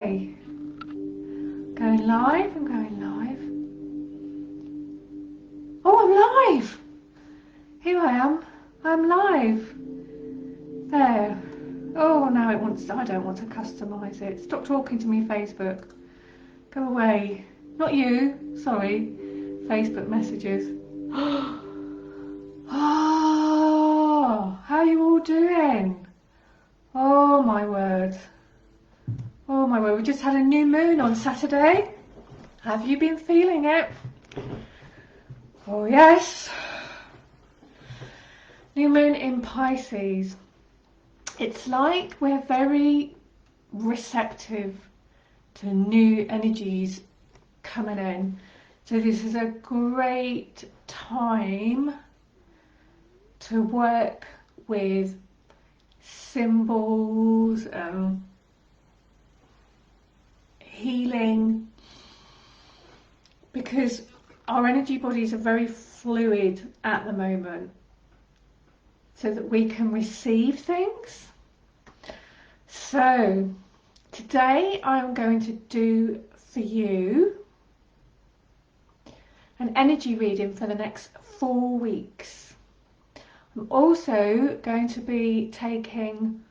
Going live, I'm going live. Oh, I'm live! Here I am, I'm live. There. Oh, now it wants, I don't want to customise it. Stop talking to me, Facebook. Go away. Not you, sorry. Facebook messages. Oh, how are you all doing? Oh my word. Oh my word, we just had a new moon on Saturday. Have you been feeling it? Oh yes. New moon in Pisces. It's like we're very receptive to new energies coming in. So this is a great time to work with symbols and healing, because our energy bodies are very fluid at the moment, so that we can receive things. So today I'm going to do for you an energy reading for the next 4 weeks. I'm also going to be taking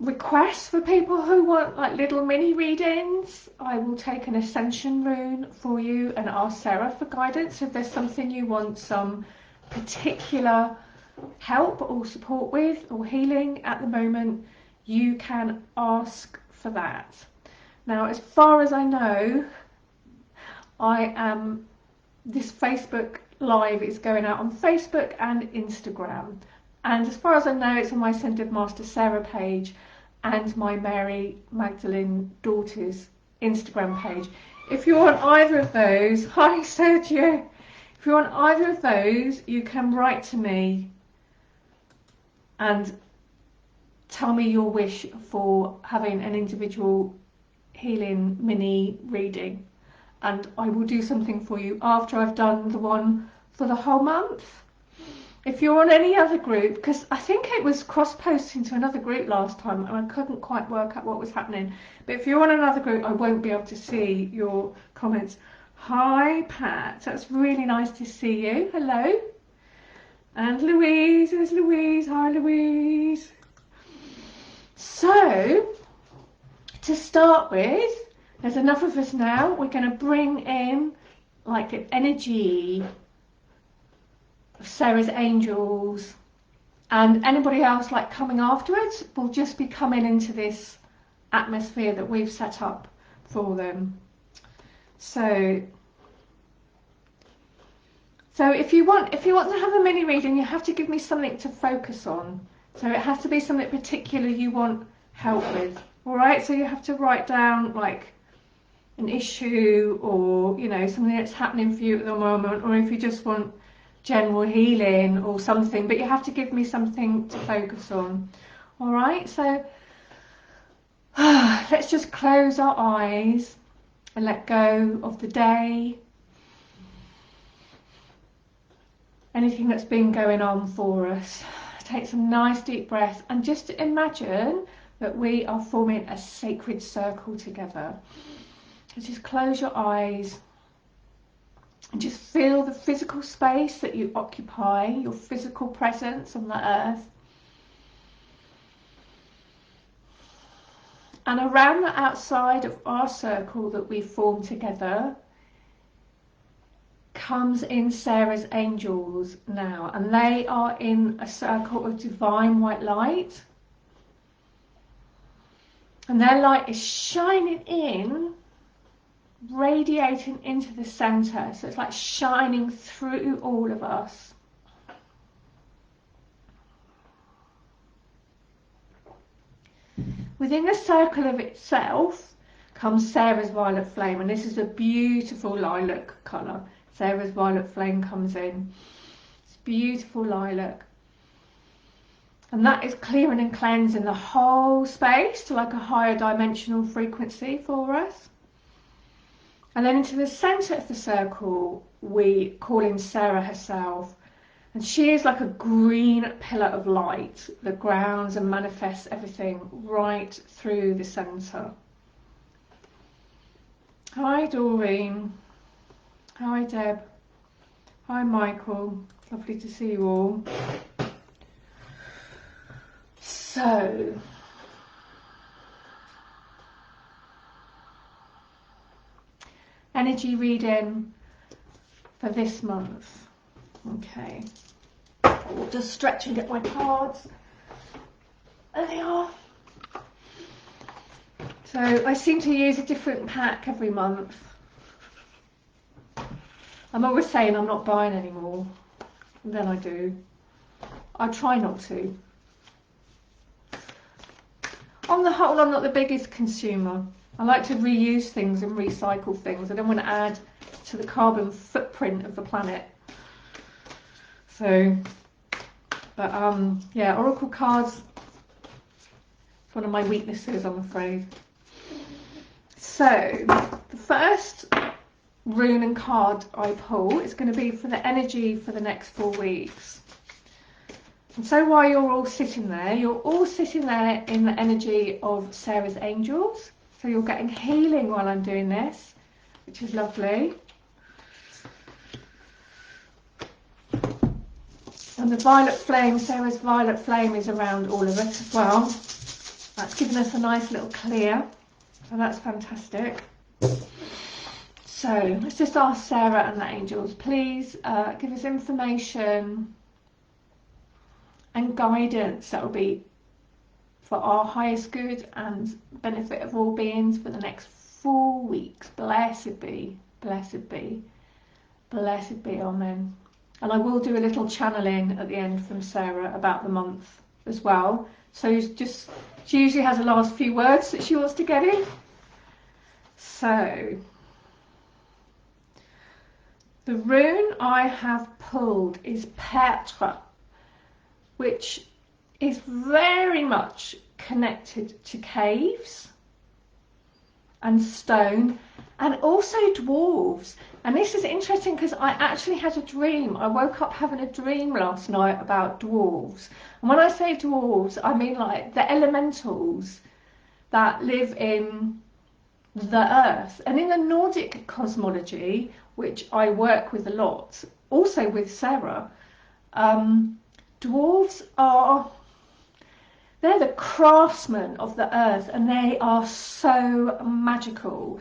requests for people who want like little mini readings. I will take an Ascension Rune for you and ask Sarah for guidance. If there's something you want some particular help or support with or healing at the moment, you can ask for that. Now, as far as I know, this Facebook Live is going out on Facebook and Instagram. And as far as I know, it's on my Ascended Master Sarah page and my Mary Magdalene Daughters Instagram page. If you're on either of those, hi Sergio, if you're on either of those, you can write to me and tell me your wish for having an individual healing mini reading. And I will do something for you after I've done the one for the whole month. If you're on any other group, because I think it was cross-posting to another group last time and I couldn't quite work out what was happening. But if you're on another group, I won't be able to see your comments. Hi, Pat. That's really nice to see you. Hello. And Louise. There's Louise. Hi, Louise. So, to start with, there's enough of us now. We're going to bring in like an energy of Sarah's angels, and anybody else like coming afterwards will just be coming into this atmosphere that we've set up for them. So if you want to have a mini reading, you have to give me something to focus on. So it has to be something particular you want help with. All right, so you have to write down like an issue, or you know, something that's happening for you at the moment, or if you just want general healing or something, but you have to give me something to focus on. All right, so let's just close our eyes and let go of the day, anything that's been going on for us. Take some nice deep breaths and just imagine that we are forming a sacred circle together. So just close your eyes and just feel the physical space that you occupy, your physical presence on the earth. And around the outside of our circle that we form together comes in Sarah's angels now, and they are in a circle of divine white light. And their light is shining in, radiating into the center, so it's like shining through all of us. Within the circle of itself comes Sarah's violet flame, and this is a beautiful lilac colour. Sarah's violet flame comes in. It's beautiful lilac. And that is clearing and cleansing the whole space to like a higher dimensional frequency for us. And then into the centre of the circle, we call in Sarah herself. And she is like a green pillar of light that grounds and manifests everything right through the centre. Hi Doreen. Hi Deb. Hi Michael. Lovely to see you all. So, energy reading for this month. Okay. I'll just stretch and get my cards. There they are. So I seem to use a different pack every month. I'm always saying I'm not buying anymore, and then I do. I try not to. On the whole, I'm not the biggest consumer. I like to reuse things and recycle things. I don't want to add to the carbon footprint of the planet. So, but yeah, oracle cards, it's one of my weaknesses, I'm afraid. So, the first rune and card I pull is going to be for the energy for the next 4 weeks. And so while you're all sitting there, you're all sitting there in the energy of Sarah's angels. So you're getting healing while I'm doing this, which is lovely. And the violet flame, Sarah's violet flame, is around all of us as well. That's given us a nice little clear. So that's fantastic. So let's just ask Sarah and the angels, please give us information and guidance that will be for our highest good and benefit of all beings for the next 4 weeks. Blessed be, blessed be, blessed be, amen. And I will do a little channeling at the end from Sarah about the month as well. So just, she usually has the last few words that she wants to get in. So, the rune I have pulled is Petra, which is very much connected to caves and stone and also dwarves. And this is interesting because I actually had a dream. I woke up having a dream last night about dwarves. And when I say dwarves, I mean like the elementals that live in the earth. And in the Nordic cosmology, which I work with a lot, also with Sarah, dwarves are, they're the craftsmen of the earth, and they are so magical.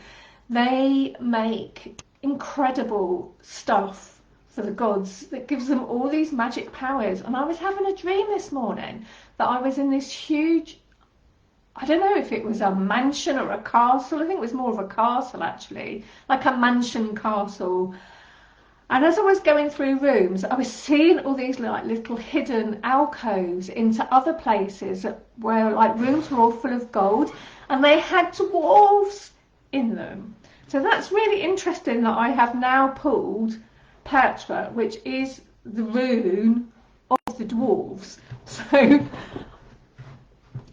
They make incredible stuff for the gods that gives them all these magic powers. And I was having a dream this morning that I was in this huge, I don't know if it was a mansion or a castle. I think it was more of a castle actually, like a mansion castle. And as I was going through rooms, I was seeing all these like little hidden alcoves into other places where like rooms were all full of gold, and they had dwarves in them. So that's really interesting that I have now pulled Petra, which is the rune of the dwarves. So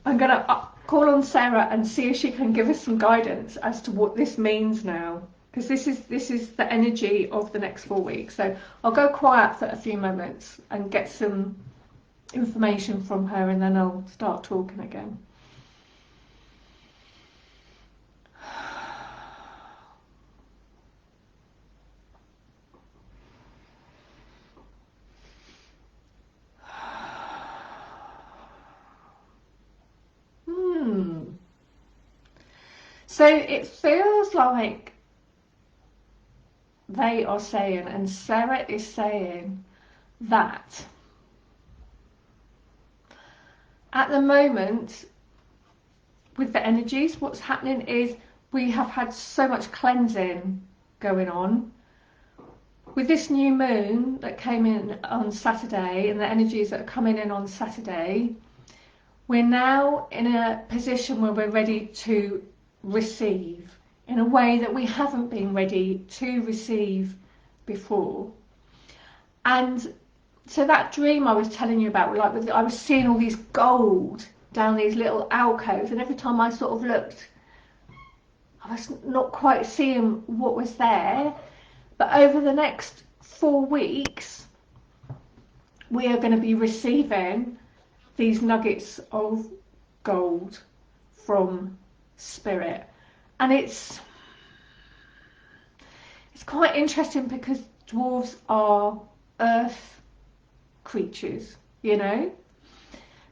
I'm going to call on Sarah and see if she can give us some guidance as to what this means now, because this is the energy of the next 4 weeks. So I'll go quiet for a few moments and get some information from her, and then I'll start talking again. So it feels like they are saying, and Sarah is saying, that at the moment with the energies, what's happening is we have had so much cleansing going on. With this new moon that came in on Saturday and the energies that are coming in on Saturday, we're now in a position where we're ready to receive in a way that we haven't been ready to receive before. And so that dream I was telling you about, like I was seeing all these gold down these little alcoves, and every time I sort of looked, I was not quite seeing what was there. But over the next 4 weeks, we are going to be receiving these nuggets of gold from spirit. And it's quite interesting because dwarves are earth creatures, you know,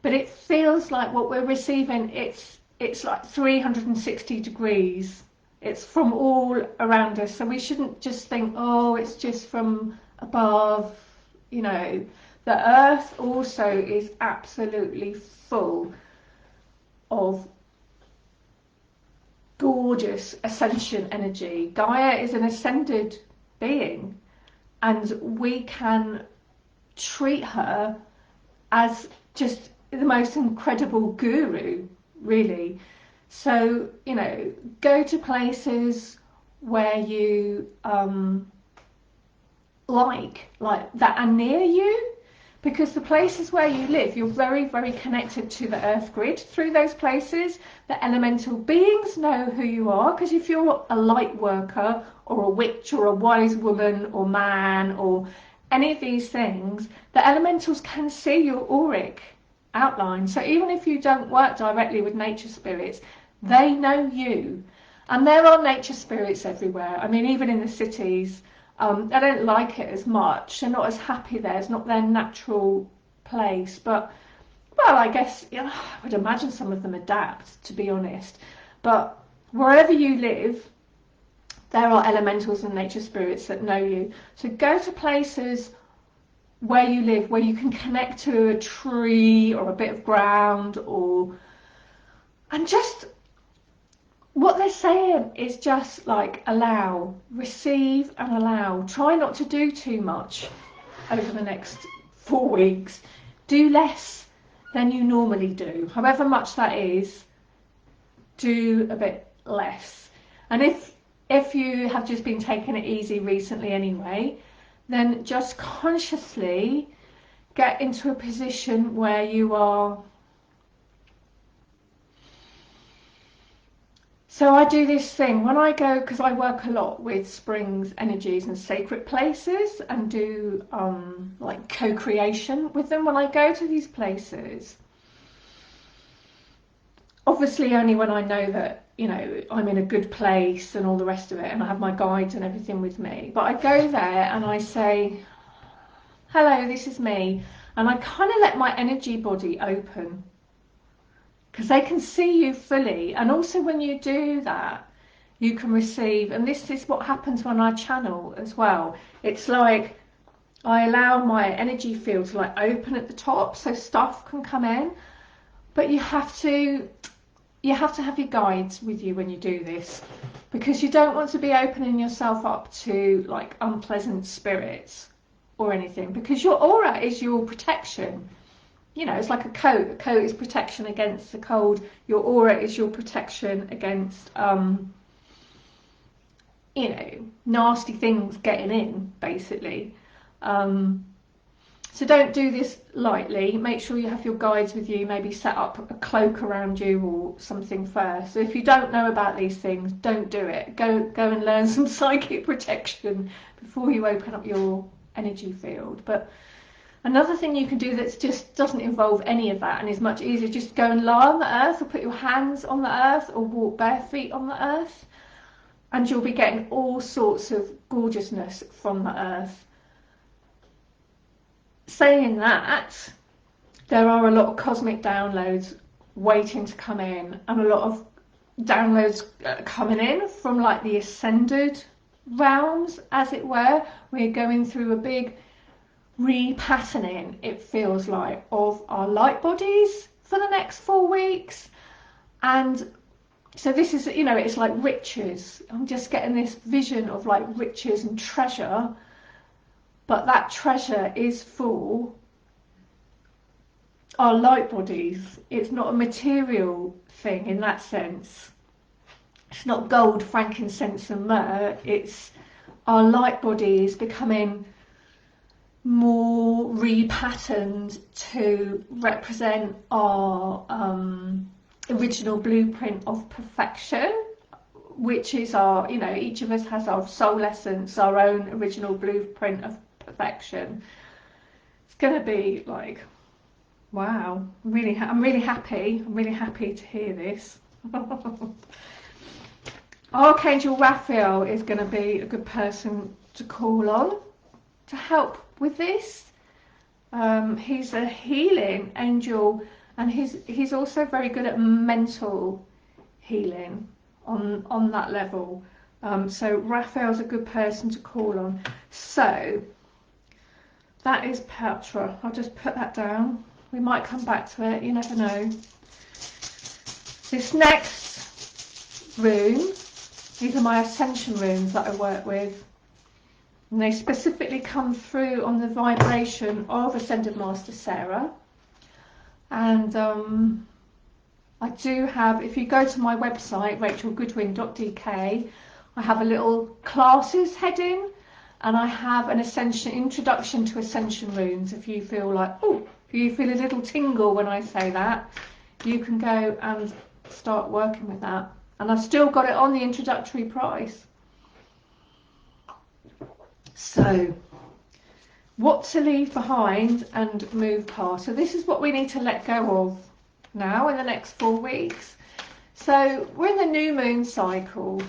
but it feels like what we're receiving, it's like 360 degrees. It's from all around us, so we shouldn't just think, oh, it's just from above, you know. The earth also is absolutely full of gorgeous ascension energy. Gaia is an ascended being, and we can treat her as just the most incredible guru, really. So, you know, go to places where you like that are near you, because the places where you live, you're very, very connected to the earth grid. Through those places, the elemental beings know who you are, because if you're a light worker or a witch or a wise woman or man or any of these things, the elementals can see your auric outline. So even if you don't work directly with nature spirits, they know you. And there are nature spirits everywhere. I mean, even in the cities, they don't like it as much. They're not as happy there. It's not their natural place. But, well, I guess, you know, I would imagine some of them adapt, to be honest. But wherever you live, there are elementals and nature spirits that know you. So go to places where you live, where you can connect to a tree or a bit of ground, and just what they're saying is just like allow, receive and allow. Try not to do too much over the next 4 weeks. Do less than you normally do. However much that is, do a bit less. And if you have just been taking it easy recently anyway, then just consciously get into a position where you are. So I do this thing when I go, because I work a lot with springs, energies and sacred places, and do like co-creation with them. When I go to these places, obviously only when I know that, you know, I'm in a good place and all the rest of it, and I have my guides and everything with me. But I go there and I say, hello, this is me. And I kind of let my energy body open, because they can see you fully. And also when you do that, you can receive. And this is what happens when I channel as well. It's like I allow my energy field to like open at the top so stuff can come in. But you have to have your guides with you when you do this, because you don't want to be opening yourself up to like unpleasant spirits or anything, because your aura is your protection. You know, it's like a coat. A coat is protection against the cold. Your aura is your protection against you know, nasty things getting in, basically. So don't do this lightly. Make sure you have your guides with you. Maybe set up a cloak around you or something first. So if you don't know about these things, don't do it. Go and learn some psychic protection before you open up your energy field. But another thing you can do that just doesn't involve any of that and is much easier, just go and lie on the earth, or put your hands on the earth, or walk bare feet on the earth, and you'll be getting all sorts of gorgeousness from the earth. Saying that, there are a lot of cosmic downloads waiting to come in, and a lot of downloads coming in from like the ascended realms, as it were. We're going through a big repatterning, it feels like, of our light bodies for the next 4 weeks. And so this is, you know, it's like riches. I'm just getting this vision of like riches and treasure, but that treasure is for our light bodies. It's not a material thing in that sense. It's not gold, frankincense and myrrh. It's our light bodies becoming more repatterned to represent our original blueprint of perfection, which is our, you know, each of us has our soul essence, our own original blueprint of perfection. going to be like, wow, I'm really happy. I'm really happy to hear this. Archangel Raphael is going to be a good person to call on to help with this. He's a healing angel, and he's also very good at mental healing on that level. So Raphael's a good person to call on. So that is Petra. I'll just put that down. We might come back to it, you never know. This next room, these are my Ascension Rooms that I work with. And they specifically come through on the vibration of Ascended Master Sarah. And I do have, if you go to my website, rachelgoodwin.dk, I have a little classes heading, and I have an introduction to Ascension Rooms. If you feel like, oh, if you feel a little tingle when I say that, you can go and start working with that. And I've still got it on the introductory price. So, what to leave behind and move past. So this is what we need to let go of now in the next 4 weeks. So we're in the new moon cycle.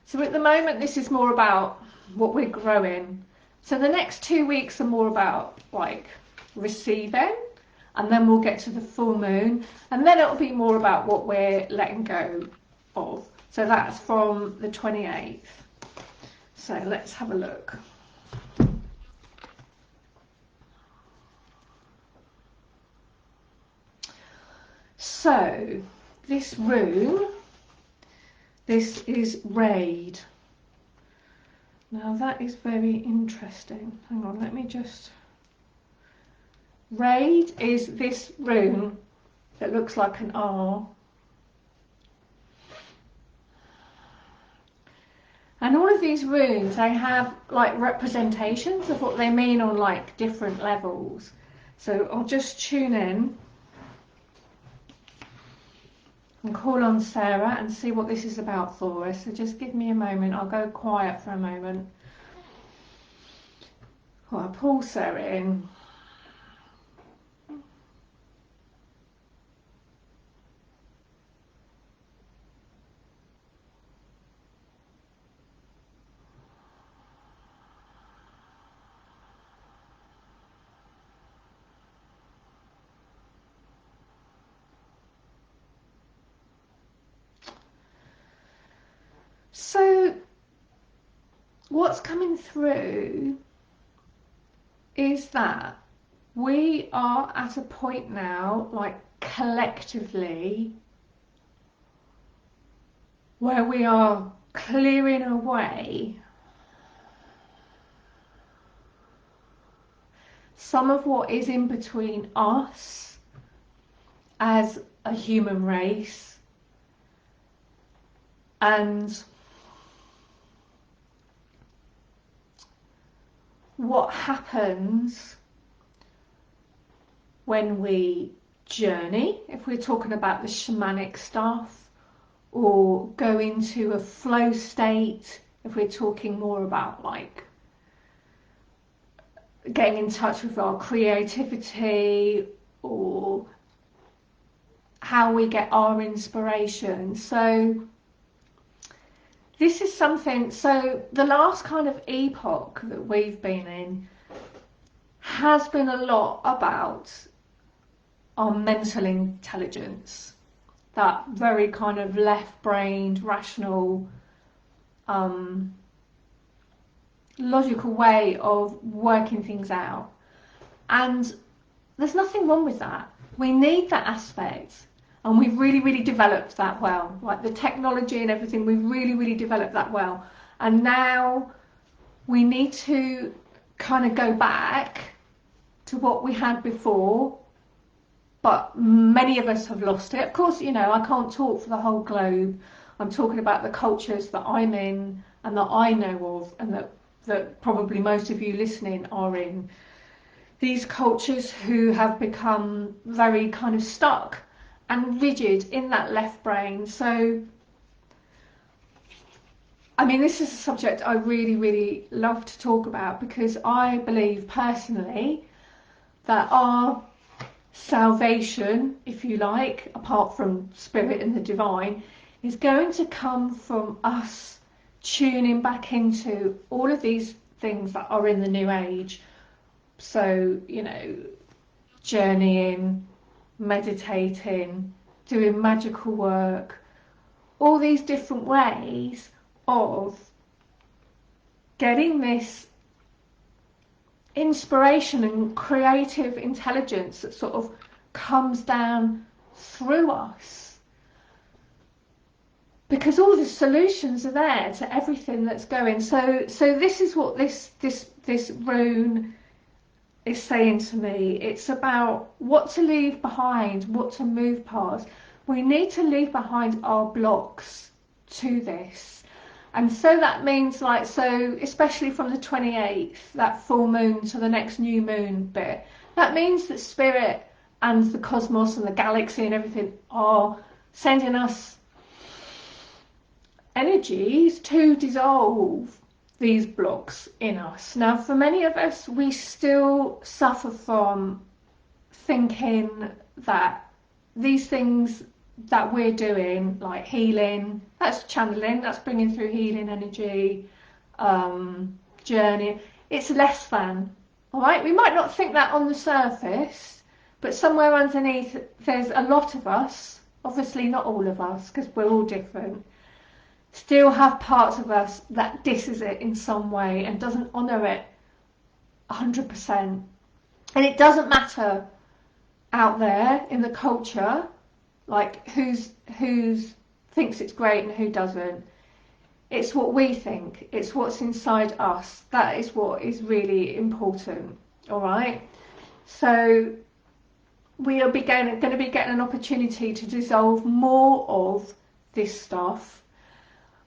So at the moment this is more about what we're growing. So the next 2 weeks are more about like receiving, and then we'll get to the full moon, and then it'll be more about what we're letting go of. So that's from the 28th. So let's have a look. So this room, this is Raid. Now that is very interesting. Hang on, let me just... Raid is this room that looks like an R. And all of these runes, they have like representations of what they mean on like different levels. So I'll just tune in and call on Sarah and see what this is about for us. So just give me a moment. I'll go quiet for a moment. Oh, I'll pull Sarah in. So what's coming through is that we are at a point now, like collectively, where we are clearing away some of what is in between us as a human race and what happens when we journey, if we're talking about the shamanic stuff, or go into a flow state, if we're talking more about like getting in touch with our creativity, or how we get our inspiration. So this is something, so the last kind of epoch that we've been in has been a lot about our mental intelligence, that very kind of left-brained, rational, logical way of working things out. And there's nothing wrong with that. We need that aspect, and we've really developed that well. Like the technology and everything, we've really developed that well. And now we need to kind of go back to what we had before, but many of us have lost it. Of course, you know, I can't talk for the whole globe. I'm talking about the cultures that I'm in and that I know of, and that probably most of you listening are in. These cultures who have become very kind of stuck and rigid in that left brain. So, I mean, this is a subject I really love to talk about, because I believe personally that our salvation, if you like, apart from spirit and the divine, is going to come from us tuning back into all of these things that are in the new age. So, you know, journeying, meditating, doing magical work, all these different ways of getting this inspiration and creative intelligence that sort of comes down through us, because all the solutions are there to everything that's going. So this is what this rune is saying to me. It's about what to leave behind, what to move past. We need to leave behind our blocks to this. And so that means, like, so especially from the 28th, that full moon to the next new moon bit, that means that spirit and the cosmos and the galaxy and everything are sending us energies to dissolve these blocks in us. Now, for many of us, we still suffer from thinking that these things that we're doing, like healing, that's channeling, that's bringing through healing energy, journey, it's less than. All right, we might not think that on the surface, but somewhere underneath there's a lot of us, obviously not all of us because we're all different, still have parts of us that disses it in some way and doesn't honour it 100%. And it doesn't matter out there in the culture, like who's thinks it's great and who doesn't. It's what we think, it's what's inside us, that is what is really important. All right, so we are going to be getting an opportunity to dissolve more of this stuff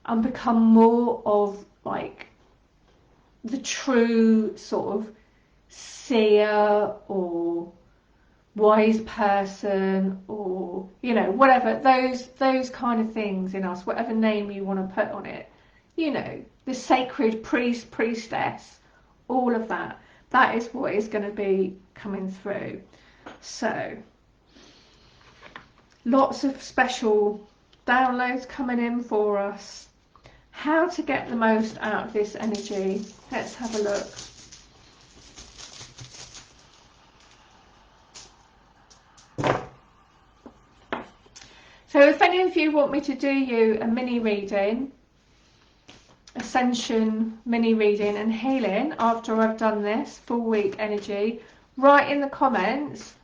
and become more of like the true sort of seer or wise person, or, you know, whatever, those kind of things in us, whatever name you want to put on it, you know, the sacred priest, priestess, all of that, that is what is going to be coming through. So lots of special downloads coming in for us. How to get the most out of this energy, let's have a look. So if any of you want me to do you a mini reading, Ascension mini reading and healing after I've done this full week energy, write in the comments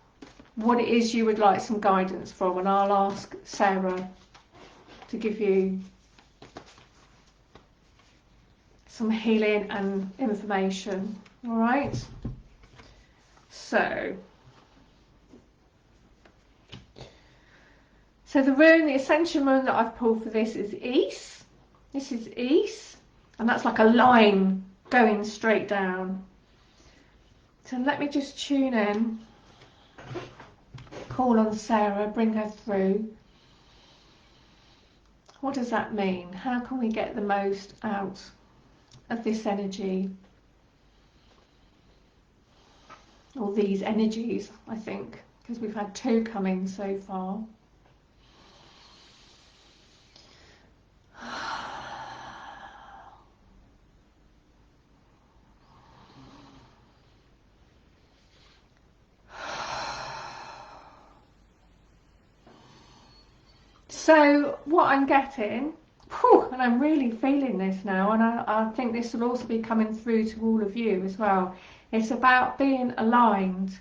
what it is you would like some guidance from, and I'll ask Sarah to give you some healing and information. All right, so the rune, the Ascension rune that I've pulled for this is East. This is East, and that's like a line going straight down. So let me just tune in, call on Sarah, bring her through. What does that mean? How can we get the most out of this energy, or these energies, I think, because we've had two come in so far. So what I'm getting, and I'm really feeling this now, and I think this will also be coming through to all of you as well, it's about being aligned.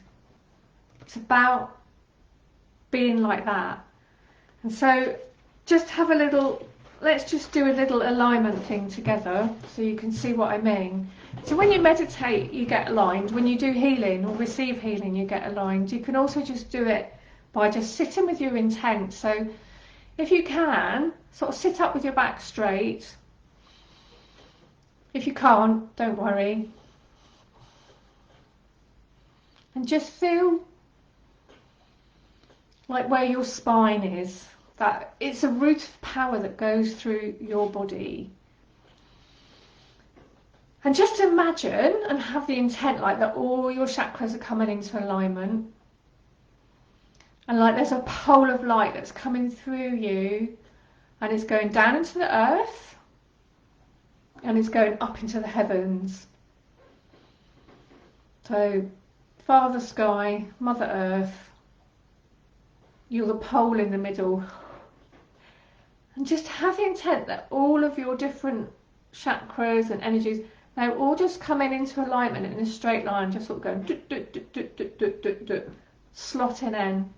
It's about being like that. And so just have a little, let's just do a little alignment thing together so you can see what I mean. So when you meditate, you get aligned. When you do healing or receive healing, you get aligned. You can also just do it by just sitting with your intent. So if you can, sort of sit up with your back straight. If you can't, don't worry. And just feel like where your spine is. That it's a root of power that goes through your body. And just imagine and have the intent like that all your chakras are coming into alignment, and like there's a pole of light that's coming through you, and it's going down into the earth, and it's going up into the heavens. So Father Sky, Mother Earth, you're the pole in the middle. And just have the intent that all of your different chakras and energies, they're all just coming into alignment in a straight line, just sort of going slotting in.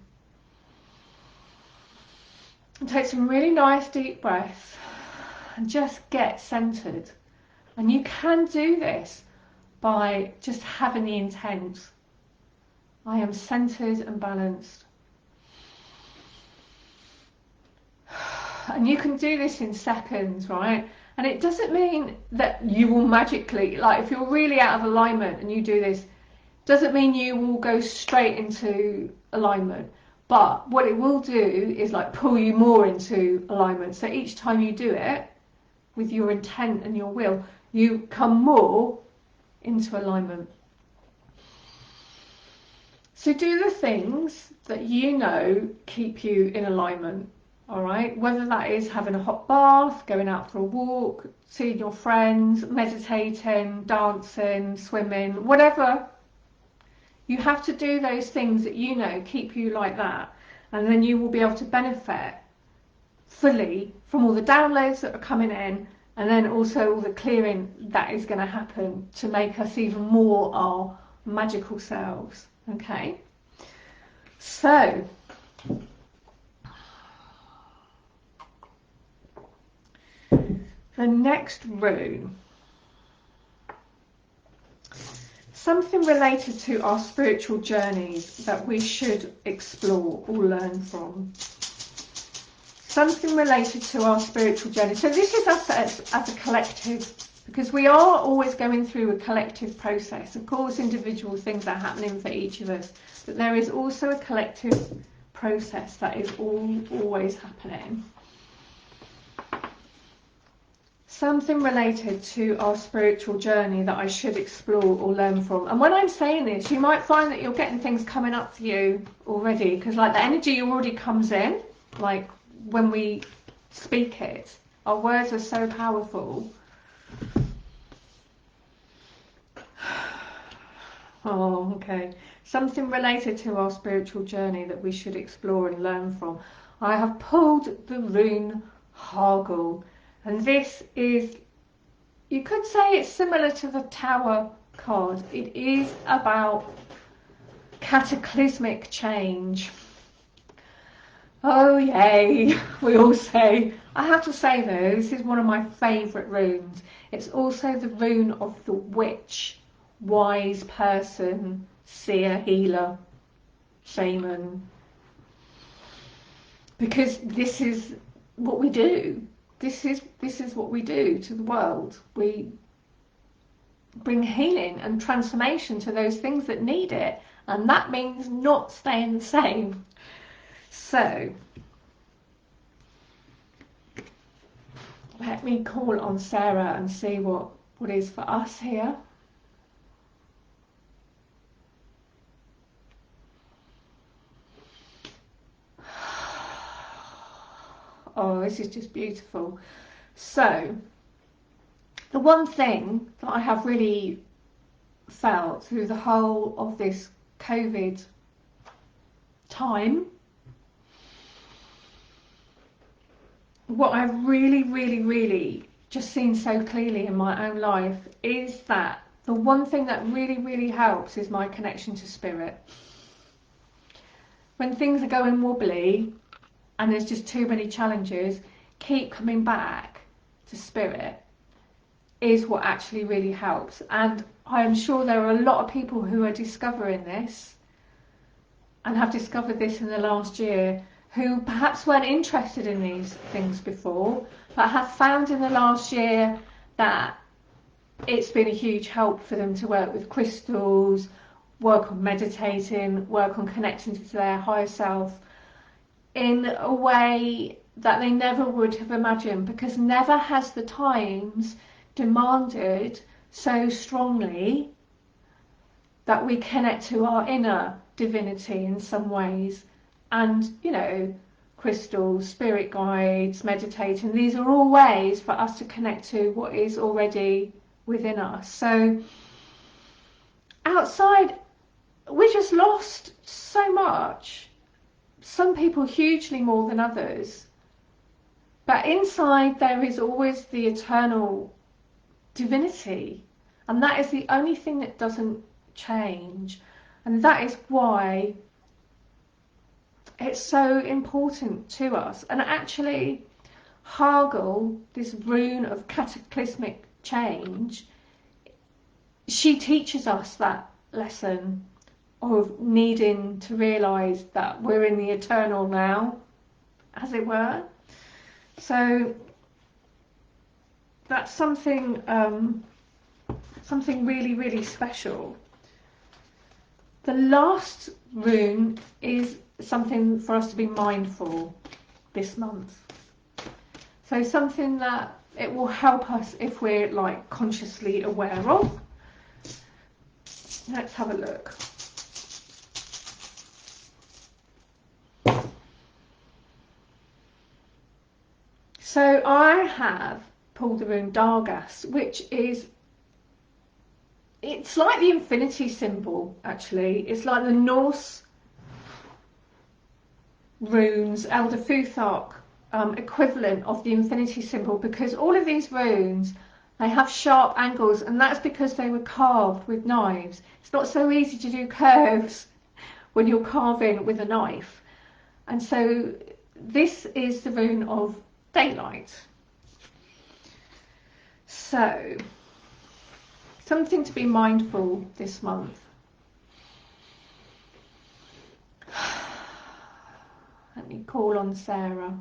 And take some really nice deep breaths and just get centered. And you can do this by just having the intent. I am centered and balanced. And you can do this in seconds, right? And it doesn't mean that you will magically, like if you're really out of alignment and you do this, doesn't mean you will go straight into alignment. But what it will do is like pull you more into alignment. So each time you do it with your intent and your will, you come more into alignment. So do the things that you know keep you in alignment. All right, whether that is having a hot bath, going out for a walk, seeing your friends, meditating, dancing, swimming, whatever. You have to do those things that you know keep you like that, and then you will be able to benefit fully from all the downloads that are coming in, and then also all the clearing that is going to happen to make us even more our magical selves. Okay, so the next rune, something related to our spiritual journeys that we should explore or learn from. Something related to our spiritual journey. So this is us as a collective, because we are always going through a collective process. Of course, individual things are happening for each of us, but there is also a collective process that is always happening. Something related to our spiritual journey that I should explore or learn from. And when I'm saying this, you might find that you're getting things coming up for you already, because like the energy already comes in, like when we speak it. Our words are so powerful. Oh, okay. Something related to our spiritual journey that we should explore and learn from. I have pulled the rune Hagel. And this is, you could say it's similar to the Tower card. It is about cataclysmic change. Oh yay, we all say. I have to say though, this is one of my favourite runes. It's also the rune of the witch, wise person, seer, healer, shaman. Because this is what we do. This is what we do to the world. We bring healing and transformation to those things that need it, and that means not staying the same. So let me call on Sarah and see what is for us here. Oh, this is just beautiful. So the one thing that I have really felt through the whole of this COVID time, what I've really just seen so clearly in my own life is that the one thing that really helps is my connection to spirit. When things are going wobbly and there's just too many challenges, keep coming back to spirit is what actually really helps. And I am sure there are a lot of people who are discovering this and have discovered this in the last year, who perhaps weren't interested in these things before, but have found in the last year that it's been a huge help for them to work with crystals, work on meditating, work on connecting to their higher self in a way that they never would have imagined, because never has the times demanded so strongly that we connect to our inner divinity in some ways. And, you know, crystals, spirit guides, meditating, these are all ways for us to connect to what is already within us. So outside, we just lost so much. Some people hugely more than others. But inside there is always the eternal divinity. And that is the only thing that doesn't change. And that is why it's so important to us. And actually, Hagel, this rune of cataclysmic change, she teaches us that lesson of needing to realise that we're in the eternal now, as it were. So that's something really, really special. The last rune is something for us to be mindful this month. So something that it will help us if we're like consciously aware of. Let's have a look. So I have pulled the rune Dargas, which is, it's like the infinity symbol actually. It's like the Norse runes, Elder Futhark equivalent of the infinity symbol, because all of these runes, they have sharp angles, and that's because they were carved with knives. It's not so easy to do curves when you're carving with a knife. And so this is the rune of daylight. So something to be mindful this month. Let me call on Sarah.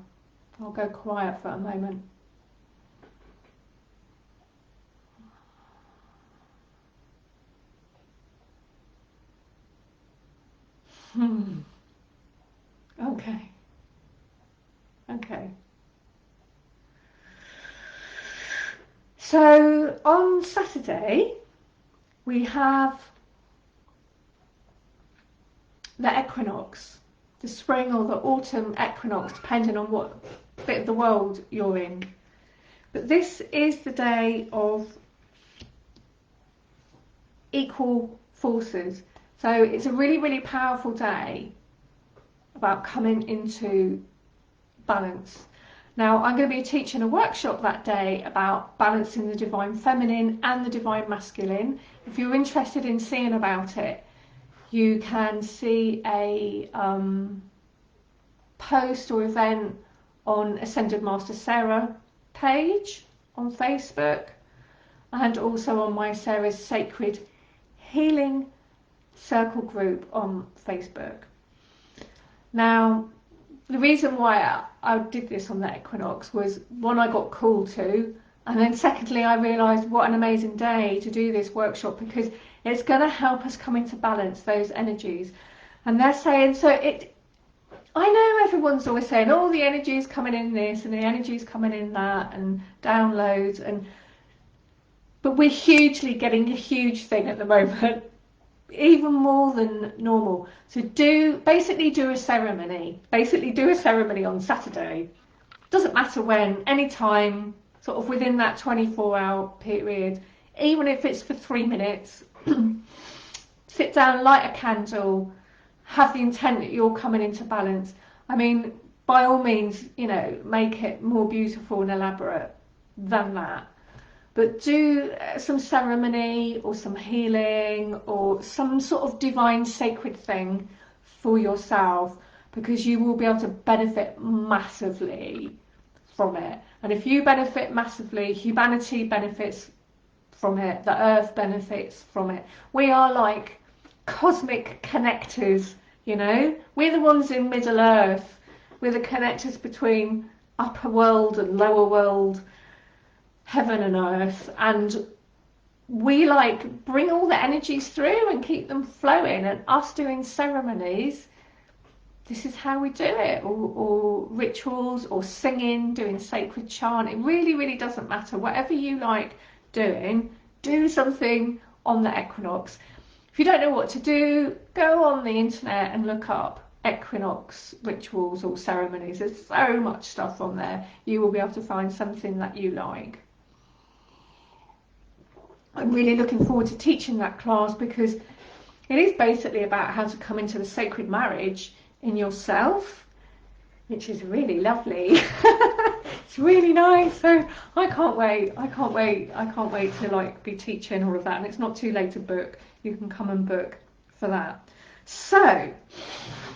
I'll go quiet for a moment. Okay. Okay. So on Saturday we have the equinox, the spring or the autumn equinox, depending on what bit of the world you're in. But this is the day of equal forces. So it's a really, really powerful day about coming into balance. Now I'm going to be teaching a workshop that day about balancing the divine feminine and the divine masculine. If you're interested in seeing about it, you can see a post or event on Ascended Master Sarah page on Facebook, and also on my Sarah's Sacred Healing Circle group on Facebook. Now, the reason why I did this on the equinox was, one, I got called to, and then secondly, I realised what an amazing day to do this workshop, because it's going to help us come into balance those energies. And they're saying, so I know everyone's always saying, oh, the energy is coming in this and the energy is coming in that, and downloads, but we're hugely getting a huge thing at the moment, even more than normal. So basically do a ceremony on Saturday. Doesn't matter when, anytime, sort of within that 24-hour period, even if it's for 3 minutes. Sit down, light a candle, have the intent that you're coming into balance. I mean, by all means, you know, make it more beautiful and elaborate than that. But do some ceremony or some healing or some sort of divine sacred thing for yourself, because you will be able to benefit massively from it. And if you benefit massively, humanity benefits from it, the earth benefits from it. We are like cosmic connectors, you know. We're the ones in Middle Earth. We're the connectors between upper world and lower world, heaven and earth, and we like bring all the energies through and keep them flowing. And us doing ceremonies, this is how we do it, or rituals, or singing, doing sacred chant. It really, really doesn't matter. Whatever you like doing, do something on the equinox. If you don't know what to do, go on the internet and look up equinox rituals or ceremonies. There's so much stuff on there. You will be able to find something that you like. I'm really looking forward to teaching that class, because it is basically about how to come into the sacred marriage in yourself, which is really lovely. It's really nice. So I can't wait to like be teaching all of that, and it's not too late to book. You can come and book for that. So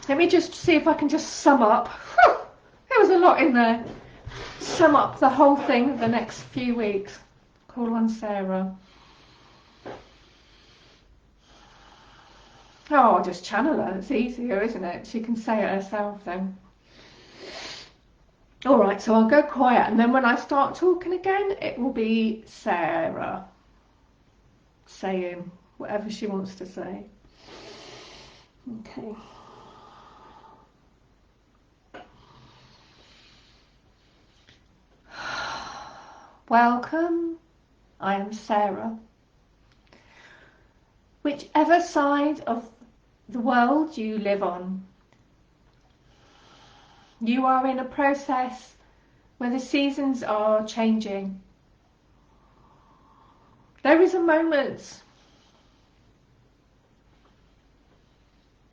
let me just see if I can just sum up. Whew, there was a lot in there. Sum up the whole thing of the next few weeks. Call on Sarah. Oh, I'll just channel her. It's easier, isn't it? She can say it herself then. All right, so I'll go quiet, and then when I start talking again, it will be Sarah saying whatever she wants to say. Okay. Welcome. I am Sarah. Whichever side of the world you live on, you are in a process where the seasons are changing. There is a moment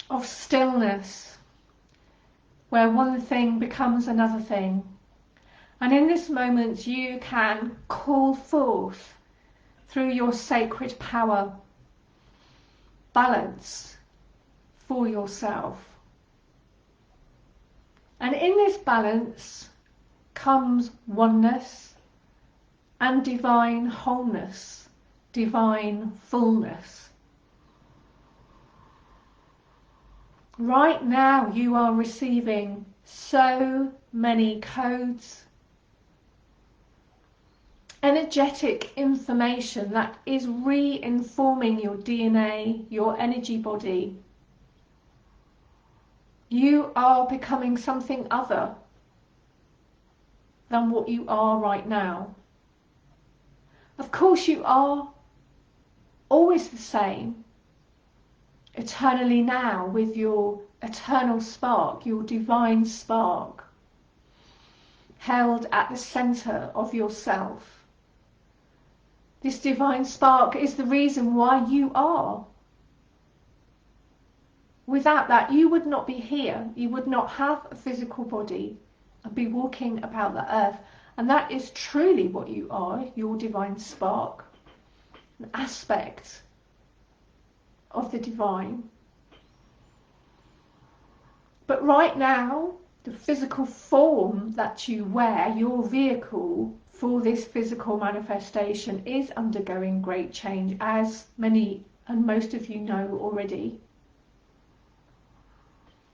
of stillness where one thing becomes another thing. And in this moment you can call forth through your sacred power balance for yourself. And in this balance comes oneness and divine wholeness, divine fullness. Right now you are receiving so many codes, energetic information that is re-informing your DNA, your energy body. You are becoming something other than what you are right now. Of course you are always the same, eternally now, with your eternal spark, your divine spark, held at the center of yourself. This divine spark is the reason why you are. Without that, you would not be here. You would not have a physical body and be walking about the earth. And that is truly what you are, your divine spark, an aspect of the divine. But right now, the physical form that you wear, your vehicle for this physical manifestation, is undergoing great change, as many and most of you know already.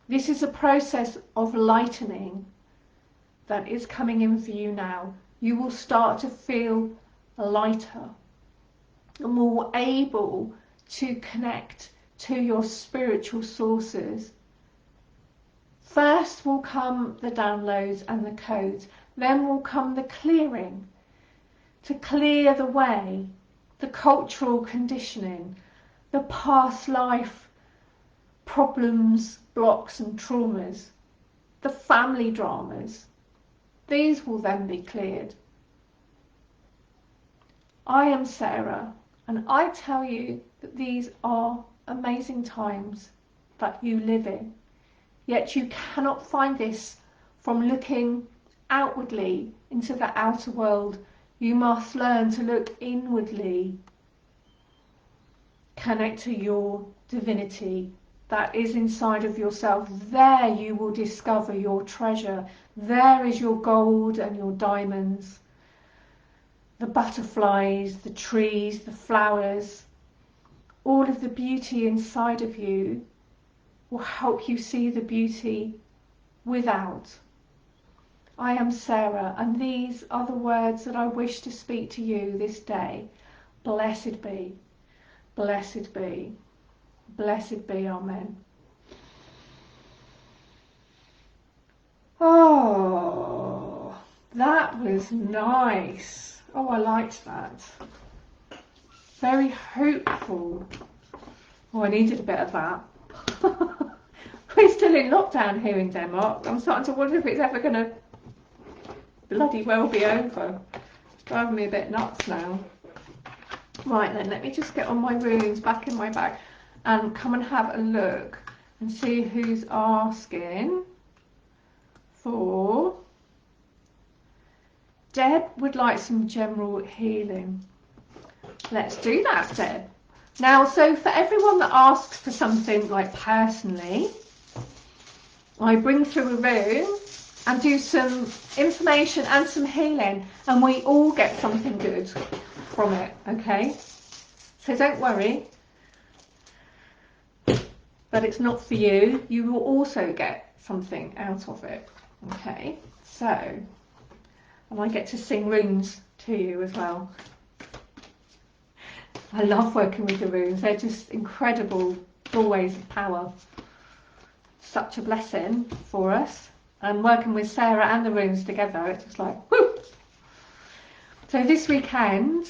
This is a process of lightening that is coming in for you now. You will start to feel lighter and more able to connect to your spiritual sources. First will come the downloads and the codes, then will come the clearing, to clear the way, the cultural conditioning, the past life problems, blocks and traumas, the family dramas. These will then be cleared. I am Sarah, and I tell you that these are amazing times that you live in. Yet you cannot find this from looking outwardly into the outer world. You must learn to look inwardly. Connect to your divinity that is inside of yourself. There you will discover your treasure. There is your gold and your diamonds, the butterflies, the trees, the flowers. All of the beauty inside of you will help you see the beauty without. I am Sarah, and these are the words that I wish to speak to you this day. Blessed be, blessed be, blessed be, amen. Oh, that was nice. Oh, I liked that. very hopeful. Oh, I needed a bit of that. We're still in lockdown here in Denmark. I'm starting to wonder if it's ever going to bloody well be over. It's driving me a bit nuts now. Right then, let me just get on my runes back in my bag and come and have a look and see who's asking for. Deb would like some general healing. Let's do that, Deb. Now, so for everyone that asks for something like personally, I bring through a rune and do some information and some healing, and we all get something good from it, okay? So don't worry that it's not for you. You will also get something out of it, okay? So, and I get to sing runes to you as well. I love working with the runes. They're just incredible doorways of power. Such a blessing for us. And working with Sarah and the runes together, it's just like, whoo! So this weekend,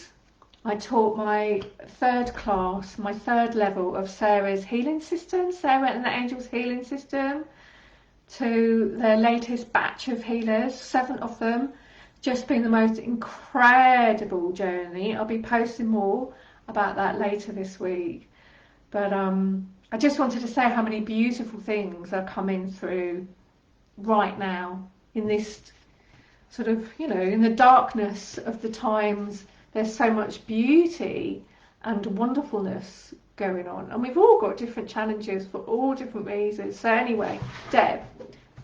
I taught my third class, my third level of Sarah's healing system, Sarah and the Angels healing system, to their latest batch of healers, 7 of them. Just been the most incredible journey. I'll be posting more about that later this week. But I just wanted to say how many beautiful things are coming through right now in this sort of, you know, in the darkness of the times. There's so much beauty and wonderfulness going on, and we've all got different challenges for all different reasons. So anyway, Deb,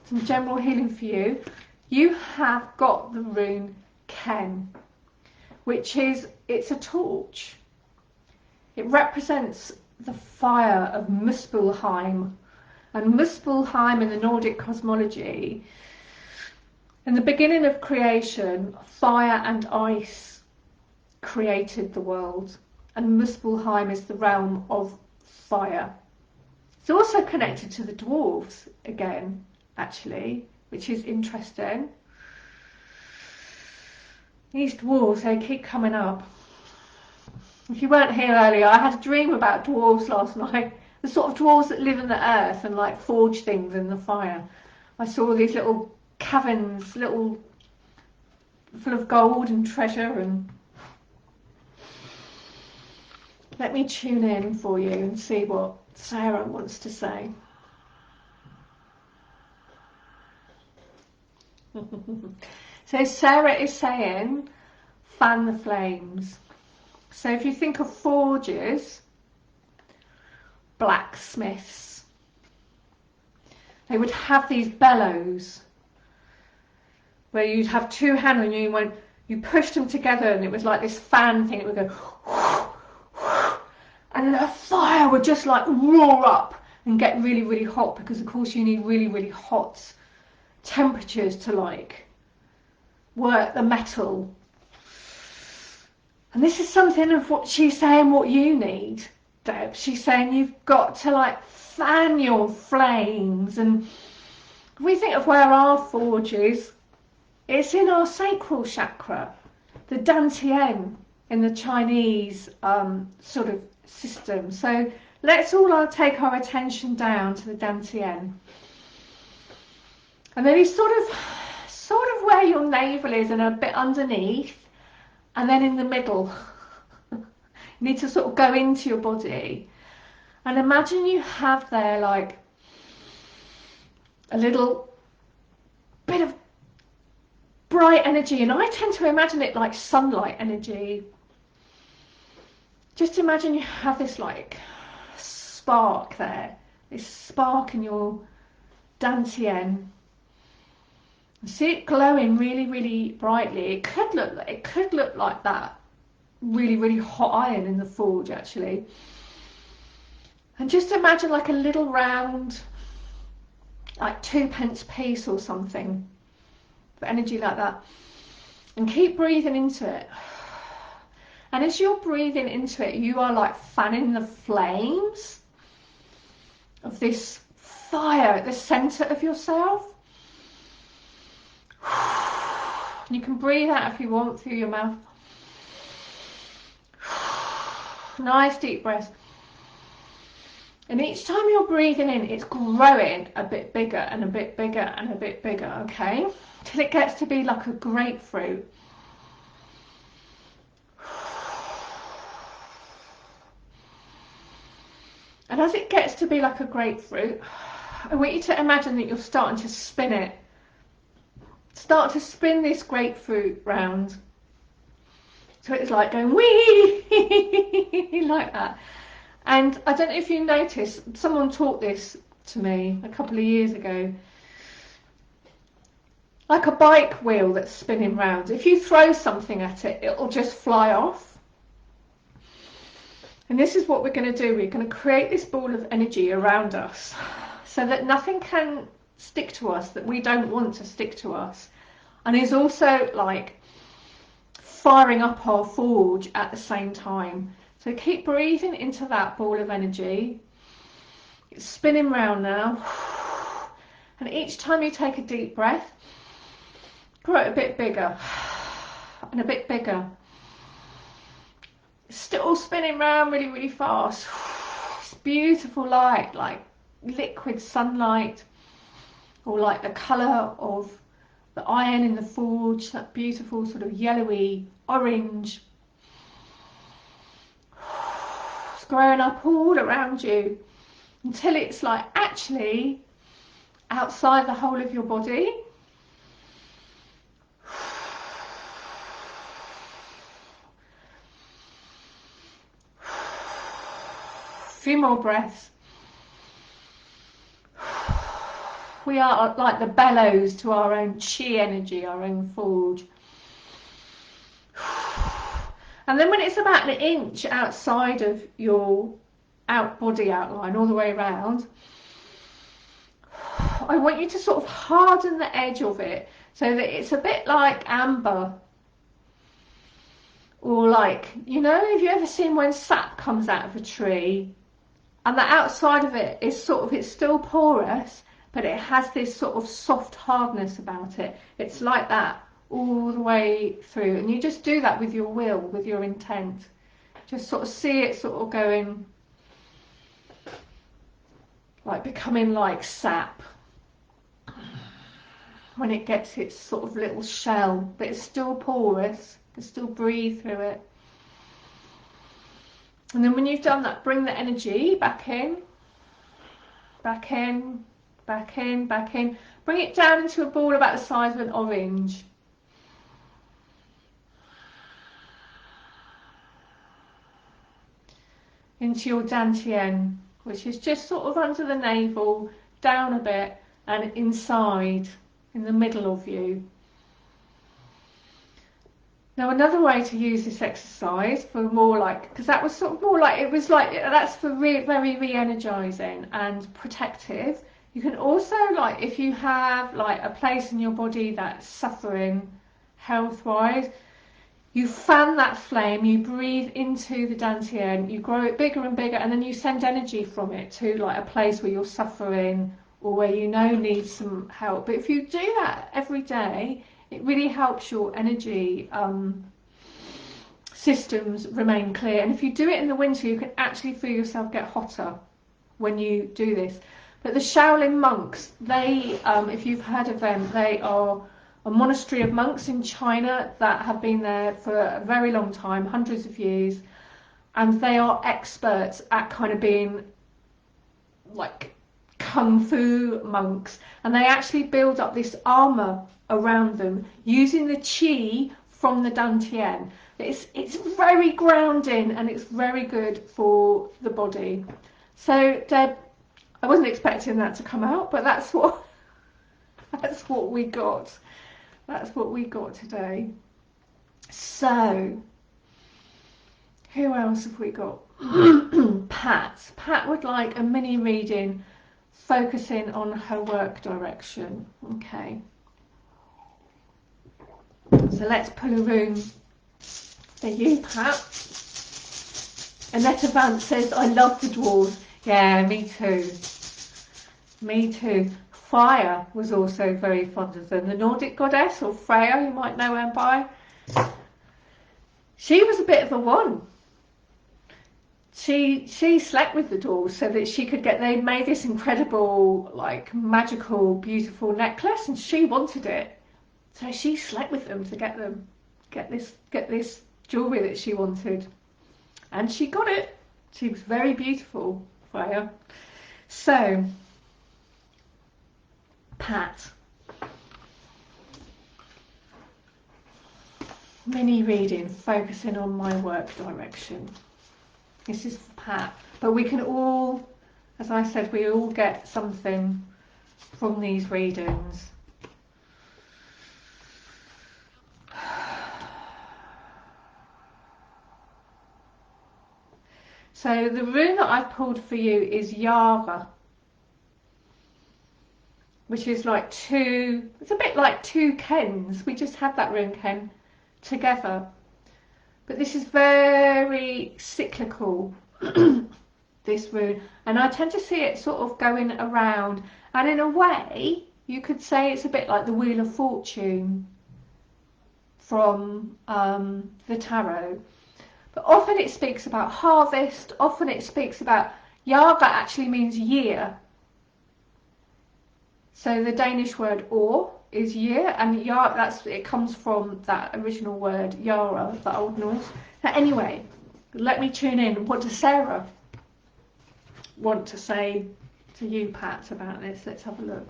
some general healing for you. You have got the rune Ken, which is, it's a torch. It represents the fire of Muspelheim. And Muspelheim in the Nordic cosmology, in the beginning of creation, fire and ice created the world. And Muspelheim is the realm of fire. It's also connected to the dwarves again, actually, which is interesting. These dwarves, they keep coming up. If you weren't here earlier, I had a dream about dwarves last night. The sort of dwarves that live in the earth and like forge things in the fire. I saw these little caverns, little full of gold and treasure. And let me tune in for you and see what Sarah wants to say. So Sarah is saying, fan the flames. So if you think of forgers, blacksmiths, they would have these bellows where you'd have 2 hands on you, when you pushed them together and it was like this fan thing. It would go and the fire would just like roar up and get really, really hot, because of course you need really, really hot temperatures to like work the metal. And this is something of what she's saying, what you need, Deb. She's saying you've got to like fan your flames. And if we think of where our forge is, it's in our sacral chakra, the Dantian in the Chinese sort of system. So let's all take our attention down to the Dantian. And then it's sort of where your navel is and a bit underneath. And then in the middle, you need to sort of go into your body. And imagine you have there like a little bit of bright energy. And I tend to imagine it like sunlight energy. Just imagine you have this like spark there. This spark in your Dantian. See it glowing really, really brightly. It could look like that really, really hot iron in the forge, actually. And just imagine like a little round, like 2p piece or something, for energy like that. And keep breathing into it. And as you're breathing into it, you are like fanning the flames of this fire at the center of yourself. You can breathe out if you want through your mouth. Nice deep breath. And each time you're breathing in, it's growing a bit bigger and a bit bigger and a bit bigger, okay? Till it gets to be like a grapefruit. And as it gets to be like a grapefruit, I want you to imagine that you're starting to spin it. Start to spin this grapefruit round. So it's like going wee like that. And I don't know if you noticed, someone taught this to me a couple of years ago. Like a bike wheel that's spinning round. If you throw something at it, it'll just fly off. And this is what we're going to do. We're going to create this ball of energy around us so that nothing can stick to us that we don't want to stick to us. And is also like firing up our forge at the same time. So keep breathing into that ball of energy. It's spinning round now. And each time you take a deep breath, grow it a bit bigger and a bit bigger. It's still spinning round really, really fast. It's beautiful light, like liquid sunlight, or like the colour of the iron in the forge, that beautiful sort of yellowy orange. It's growing up all around you until it's like actually outside the whole of your body. A few more breaths. We are like the bellows to our own chi energy, our own forge. And then when it's about an inch outside of your body outline, all the way around, I want you to sort of harden the edge of it so that it's a bit like amber. Or like, you know, have you ever seen when sap comes out of a tree and the outside of it is sort of, it's still porous, but it has this sort of soft hardness about it. It's like that all the way through. And you just do that with your will, with your intent. Just sort of see it sort of going, like becoming like sap. When it gets its sort of little shell, but it's still porous, you can still breathe through it. And then when you've done that, bring the energy back in, back in, back in, back in. Bring it down into a ball about the size of an orange. Into your dantian, which is just sort of under the navel, down a bit, and inside, in the middle of you. Now another way to use this exercise for more like, because that was sort of more like, it was like, that's for very re-energizing and protective. You can also, like, if you have like a place in your body that's suffering health-wise, you fan that flame, you breathe into the dantian, you grow it bigger and bigger, and then you send energy from it to like a place where you're suffering or where you know needs some help. But if you do that every day, it really helps your energy systems remain clear. And if you do it in the winter, you can actually feel yourself get hotter when you do this. But the Shaolin Monks, they, if you've heard of them, they are a monastery of monks in China that have been there for a very long time, hundreds of years, and they are experts at kind of being like kung fu monks, and they actually build up this armor around them using the chi from the dantian. It's very grounding and it's very good for the body. So Deb, I wasn't expecting that to come out, but that's what we got. That's what we got today. So who else have we got? Pat would like a mini reading focusing on her work direction. Okay, so let's pull a room for you, Pat. Annette Vance says, I love the dwarves. Yeah, me too. Me too. Fire was also very fond of them. The Nordic goddess, or Freya, you might know her by. She was a bit of a one. she slept with the dwarves so that she could get, they made this incredible, like, magical, beautiful necklace, and she wanted it. So she slept with them to get this jewelry that she wanted. And she got it. She was very beautiful, Freya. So, Pat. Mini reading, focusing on my work direction. This is for Pat. But we can all, as I said, we all get something from these readings. So the rune that I've pulled for you is Yara, which is like two, it's a bit like two Kens. We just had that rune Ken together. But this is very cyclical, this rune. And I tend to see it sort of going around. And in a way, you could say it's a bit like the Wheel of Fortune from the tarot. But often it speaks about harvest, often it speaks about, Yara actually means year. So the Danish word år is year, and Yara, it comes from that original word Yara, the Old Norse. Now anyway, let me tune in. What does Sarah want to say to you, Pat, about this? Let's have a look.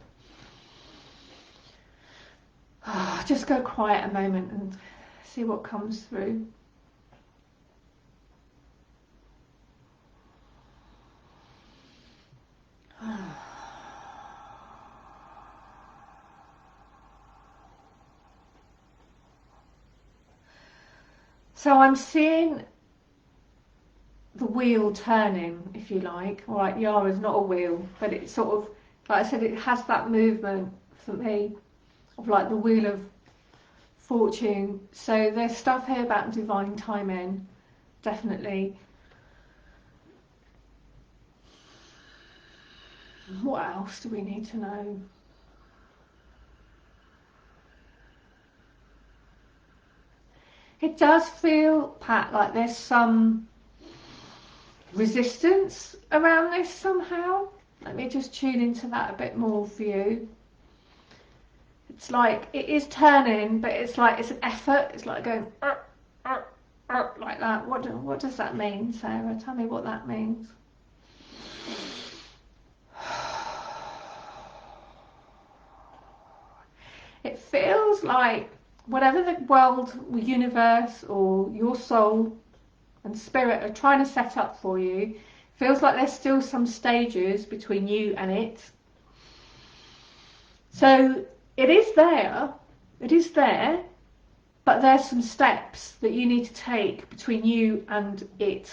Just go quiet a moment and see what comes through. So I'm seeing the wheel turning, if you like. All right, Yara's not a wheel, but it's sort of, like I said, it has that movement for me of like the Wheel of Fortune. So there's stuff here about divine timing, definitely. What else do we need to know? It does feel, Pat, like there's some resistance around this somehow. Let me just tune into that a bit more for you. It's like it is turning, but it's like it's an effort. It's like going like that. What does that mean, Sarah? Tell me what that means. It feels like whatever the world, universe, or your soul and spirit are trying to set up for you, feels like there's still some stages between you and it. So it is there, but there's some steps that you need to take between you and it,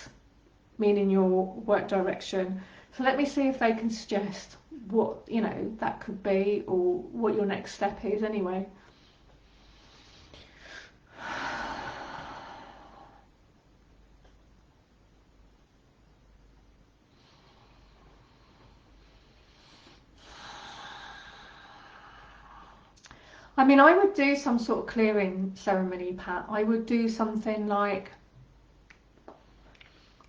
meaning your work direction. So let me see if they can suggest what, you know, that could be, or what your next step is anyway. I mean, I would do some sort of clearing ceremony, Pat. I would do something like,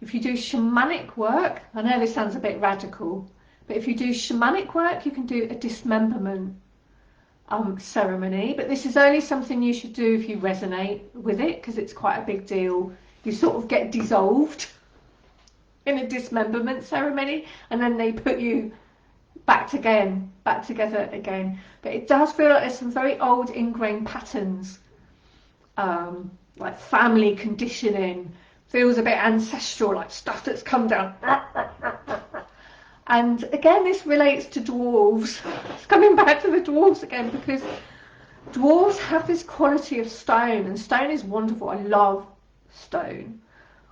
if you do shamanic work, I know this sounds a bit radical, but if you do shamanic work, you can do a dismemberment ceremony. But this is only something you should do if you resonate with it, because it's quite a big deal. You sort of get dissolved in a dismemberment ceremony, and then they put you back together again. But it does feel like there's some very old ingrained patterns, like family conditioning. Feels a bit ancestral, like stuff that's come down. And again, this relates to dwarves. It's coming back to the dwarves again, because dwarves have this quality of stone, and stone is wonderful. I love stone.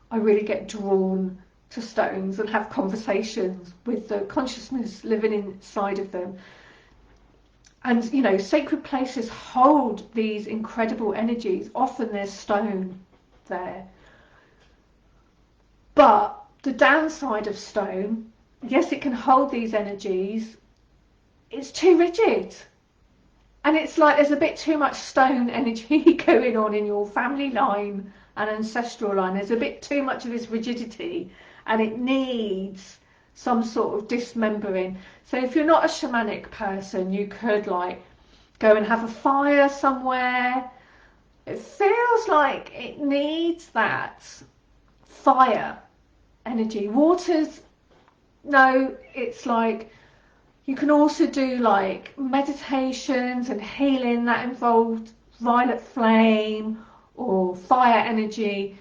I really get drawn to stones and have conversations with the consciousness living inside of them. And, you know, sacred places hold these incredible energies. Often there's stone there. But the downside of stone, yes, it can hold these energies, it's too rigid. And it's like there's a bit too much stone energy going on in your family line and ancestral line. There's a bit too much of this rigidity. and it needs some sort of dismembering. So if you're not a shamanic person, you could like go and have a fire somewhere. It feels like it needs that fire energy. Water's, no, it's like you can also do like meditations and healing that involved violet flame or fire energy.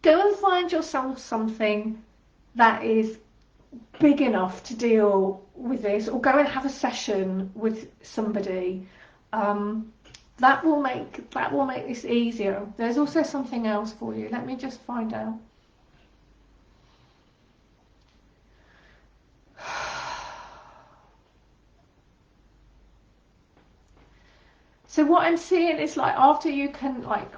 Go and find yourself something that is big enough to deal with this, or go and have a session with somebody. That will make this easier. There's also something else for you. Let me just find out. So what I'm seeing is like after you can like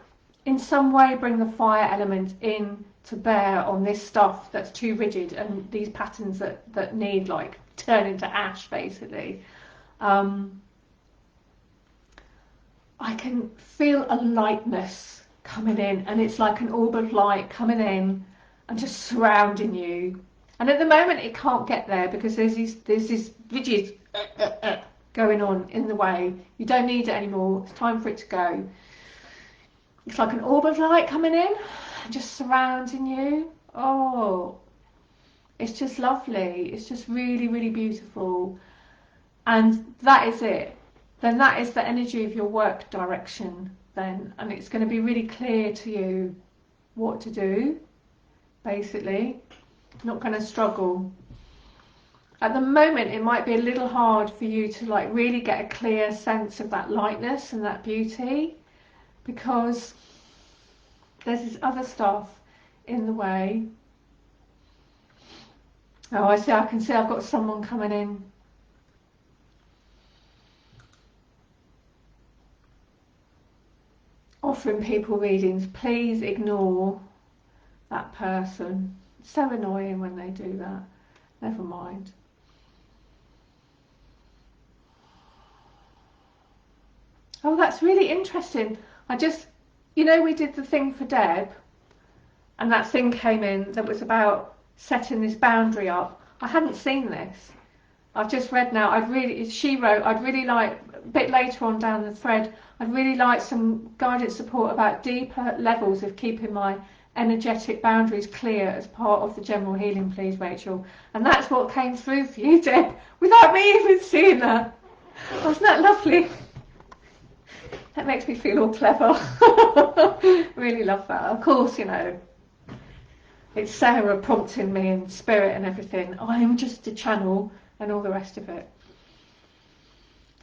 in some way bring the fire element in to bear on this stuff that's too rigid and these patterns that need like turn into ash basically, I can feel a lightness coming in, and it's like an orb of light coming in and just surrounding you. And at the moment it can't get there because there's this rigid going on in the way. You don't need it anymore. It's time for it to go. It's like an orb of light coming in and just surrounding you. Oh, it's just lovely. It's just really, really beautiful. And that is it. Then that is the energy of your work direction then. And it's going to be really clear to you what to do, basically. Not going to struggle. At the moment, it might be a little hard for you to like really get a clear sense of that lightness and that beauty, because there's this other stuff in the way. Oh, I see. I can see I've got someone coming in. Offering people readings. Please ignore that person. It's so annoying when they do that. Never mind. Oh, that's really interesting. I just, you know, we did the thing for Deb, and that thing came in that was about setting this boundary up. I hadn't seen this. I've just read now. She wrote, I'd really like, a bit later on down the thread, I'd really like some guidance support about deeper levels of keeping my energetic boundaries clear as part of the general healing, please, Rachel. And that's what came through for you, Deb, without me even seeing that. Wasn't that lovely? That makes me feel all clever. Really love that. Of course, you know, it's Sarah prompting me in spirit and everything. I'm just a channel and all the rest of it.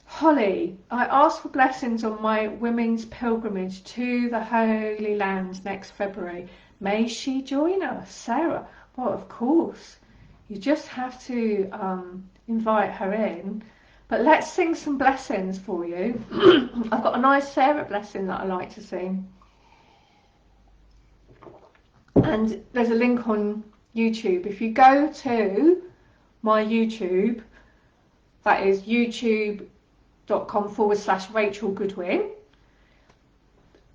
Holly, I asked for blessings on my women's pilgrimage to the Holy Land next February. May she join us? Sarah, well, of course. You just have to invite her in. But let's sing some blessings for you. I've got a nice Sarah blessing that I like to sing. And there's a link on YouTube. If you go to my YouTube, that is youtube.com/Rachel Goodwin,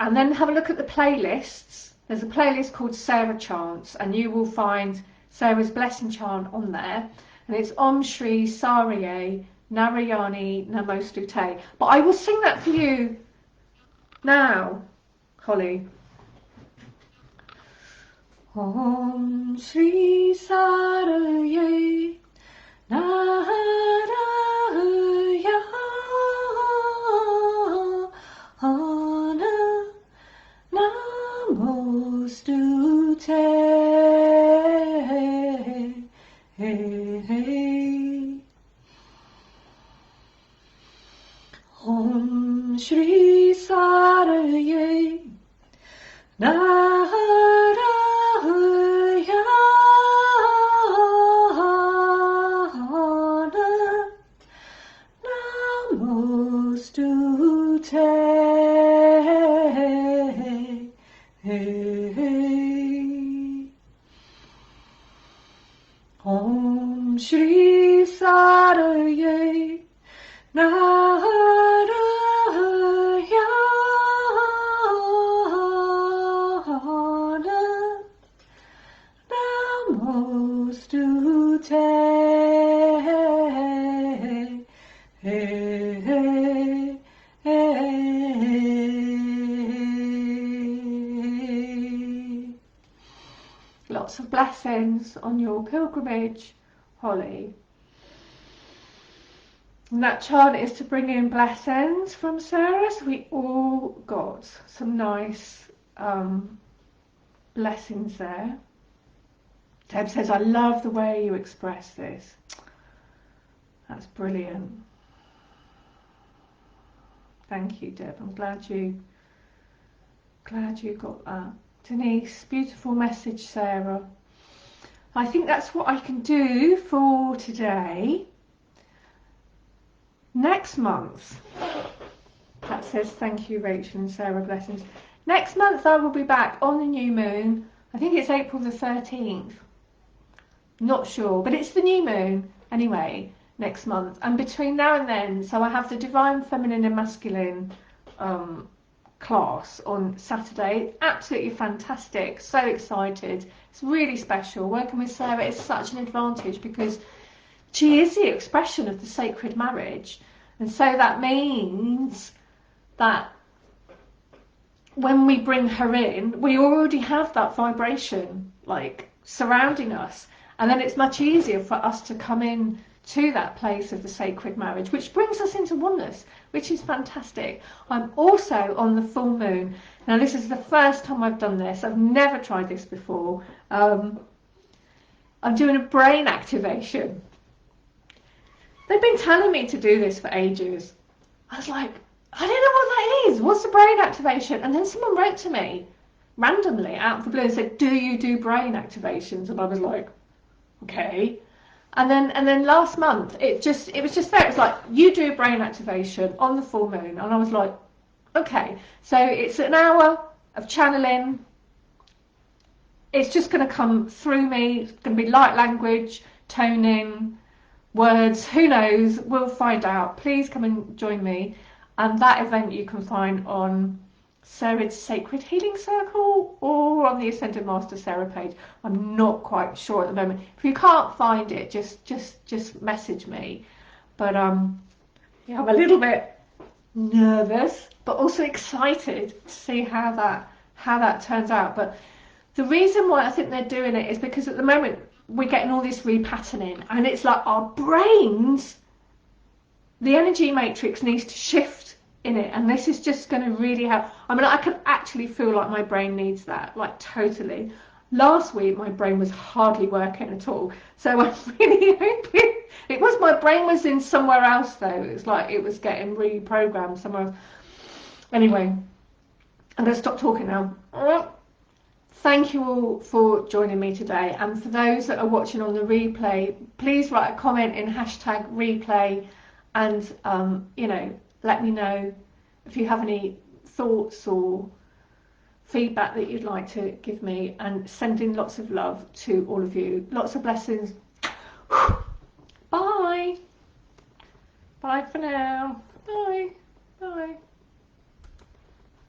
and then have a look at the playlists. There's a playlist called Sarah Chants, and you will find Sarah's blessing chant on there, and it's Om Shri Sariye Narayani Namostute. But I will sing that for you now, Holly. Om Shri Sariye Narayana Namostute. Om Shri Sariye Narayana Namostute. Om Shri Sariye Narayana Lots of blessings on your pilgrimage, Holly. And that chant is to bring in blessings from Sarah. So we all got some nice blessings there. Deb says, I love the way you express this. That's brilliant. Thank you, Deb. I'm glad you got that. Denise, beautiful message, Sarah. I think that's what I can do for today. Next month, that says thank you, Rachel and Sarah, blessings. Next month I will be back on the new moon. I think it's April the 13th. Not sure, but it's the new moon anyway, next month. And between now and then, so I have the Divine Feminine and Masculine class on Saturday. Absolutely fantastic, so excited. It's really special. Working with Sarah is such an advantage because she is the expression of the sacred marriage, and so that means that when we bring her in, we already have that vibration like surrounding us, and then it's much easier for us to come in to that place of the sacred marriage, which brings us into oneness, which is fantastic. I'm also on the full moon. Now this is the first time I've done this. I've never tried this before. I'm doing a brain activation. They've been telling me to do this for ages. I was like, I don't know what that is. What's the brain activation? And then someone wrote to me randomly out of the blue and said, do you do brain activations? And I was like, okay. And then last month it was just there. It was like, you do a brain activation on the full moon. And I was like, okay. So it's an hour of channeling. It's just going to come through me. It's going to be light language, toning, words, who knows, we'll find out. Please come and join me. And that event you can find on Sarah's Sacred Healing Circle or on the Ascended Master Sarah page. I'm not quite sure at the moment. If you can't find it, just message me. But yeah, I'm a little bit nervous but also excited to see how that turns out. But the reason why I think they're doing it is because at the moment we're getting all this repatterning, and it's like our brains, the energy matrix needs to shift in it, and this is just going to really help. I mean, I can actually feel like my brain needs that, like totally. Last week my brain was hardly working at all, so I'm really hoping it was, my brain was in somewhere else though. It's like it was getting reprogrammed somewhere else. Anyway, I'm going to stop talking now. Thank you all for joining me today, and for those that are watching on the replay, please write a comment in #replay and you know, let me know if you have any thoughts or feedback that you'd like to give me, and sending lots of love to all of you. Lots of blessings. Bye. Bye for now. Bye. Bye.